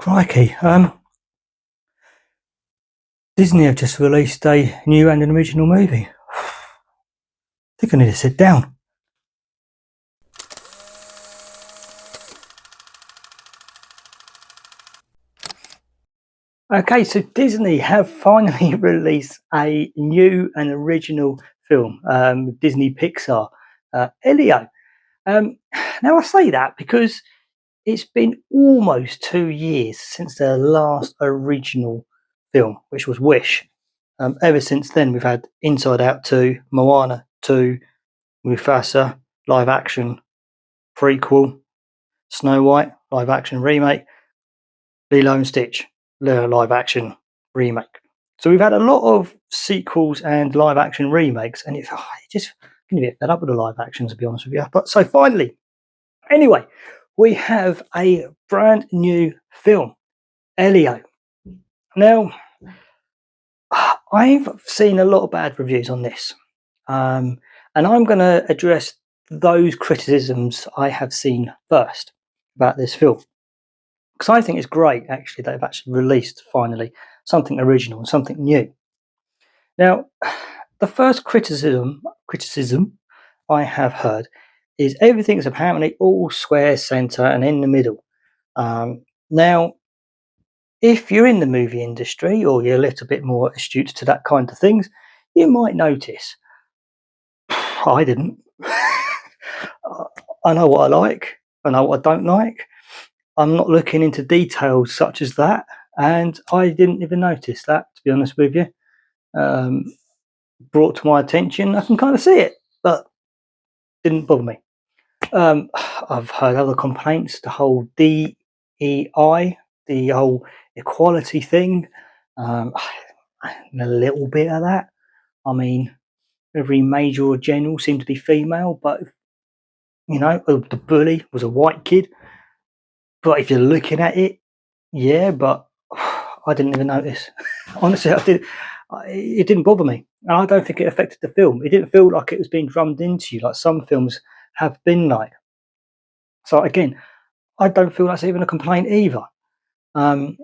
Crikey. Disney have just released a new and an original movie. I think I need to sit down. Okay, so Disney have finally released a new and original film, Disney Pixar, Elio. Now I say that because it's been almost 2 years since their last original film, which was Wish. Ever since then, we've had Inside Out 2, Moana 2, Mufasa, live action prequel, Snow White, live action remake, Lilo and Stitch, live action remake. So we've had a lot of sequels and live action remakes, and it's just going to get fed up with the live action, to be honest with you. But so finally, anyway, we have a brand new film, Elio. Now, I've seen a lot of bad reviews on this, and I'm going to address those criticisms I have seen first about this film. Because I think it's great, actually, that they've actually released finally something original and something new. Now, the first criticism I have heard is everything is apparently all square, centre, and in the middle. Now, if you're in the movie industry or you're a little bit more astute to that kind of things, you might notice. I didn't. I know what I like. I know what I don't like. I'm not looking into details such as that, and I didn't even notice that, to be honest with you. Brought to my attention, I can kind of see it, but didn't bother me. I've heard other complaints, the whole DEI, the whole equality thing, a little bit of that. I mean, every major or general seemed to be female, but, the bully was a white kid. But if you're looking at it, yeah, but I didn't even notice. Honestly, it didn't bother me. And I don't think it affected the film. It didn't feel like it was being drummed into you like some films have been like. So again, I don't feel that's even a complaint either. And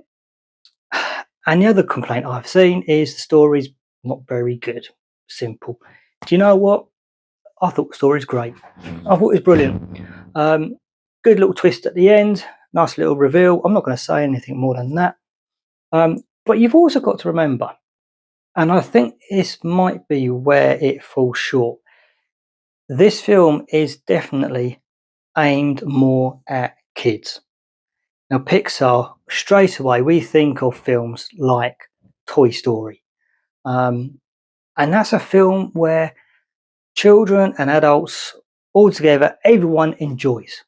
the other complaint I've seen is the story's not very good. Simple. Do you know what? I thought the story's great. I thought it was brilliant. Good little twist at the end. Nice little reveal. I'm not going to say anything more than that. But you've also got to remember, and I think this might be where it falls short. This film is definitely aimed more at kids. Now, Pixar, straight away, we think of films like Toy Story. And that's a film where children and adults, all together, everyone enjoys.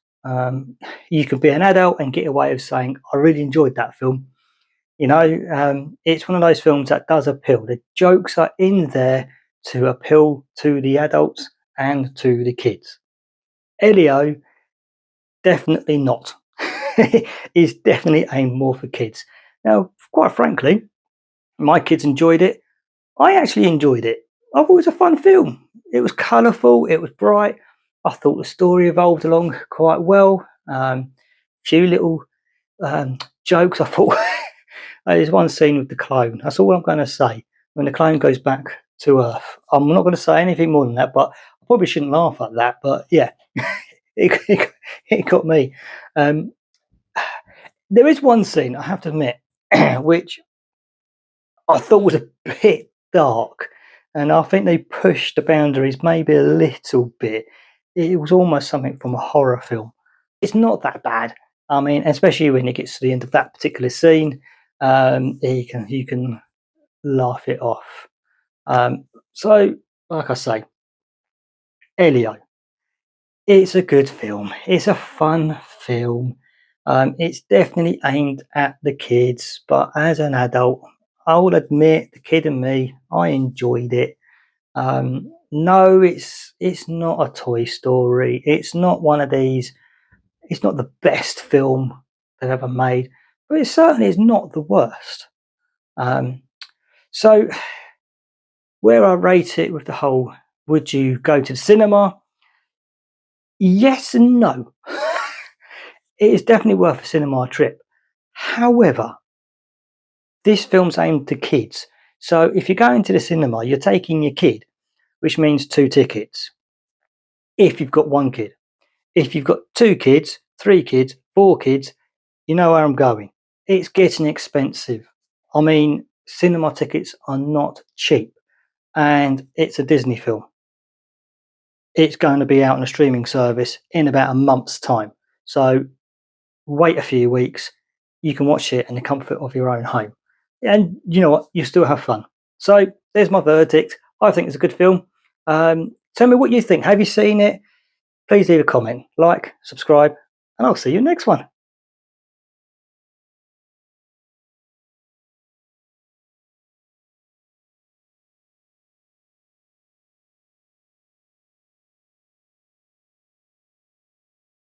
You could be an adult and get away with saying, I really enjoyed that film. It's one of those films that does appeal. The jokes are in there to appeal to the adults and to the kids. Elio, definitely not. Is definitely aimed more for kids. Now, quite frankly, my kids enjoyed it. I actually enjoyed it. I thought it was a fun film. It was colourful. It was bright. I thought the story evolved along quite well. Few little jokes. I thought there's one scene with the clone. That's all I'm going to say. When the clone goes back to Earth, I'm not going to say anything more than that. But I probably shouldn't laugh at that. But yeah, it got me. There is one scene, I have to admit, which I thought was a bit dark, and I think they pushed the boundaries maybe a little bit. It was almost something from a horror film. It's not that bad. I mean, especially when it gets to the end of that particular scene, you can laugh it off. So, like I say, Elio, it's a good film. It's a fun film. It's definitely aimed at the kids, but as an adult, I will admit, the kid and me, I enjoyed it. No, it's not a Toy Story. It's not one of these. It's not the best film they've ever made, but it certainly is not the worst. So, where I rate it with the whole, would you go to the cinema? Yes and no. It is definitely worth a cinema trip. However, this film's aimed to kids. So if you're going to the cinema, you're taking your kid, which means 2 tickets. If you've got 1 kid. If you've got 2 kids, 3 kids, 4 kids, you know where I'm going. It's getting expensive. I mean, cinema tickets are not cheap, and it's a Disney film. It's going to be out on a streaming service in about a month's time. So wait a few weeks. You can watch it in the comfort of your own home. And you know what? You still have fun. So there's my verdict. I think it's a good film. Tell me what you think. Have you seen it? Please leave a comment, like, subscribe, and I'll see you next one.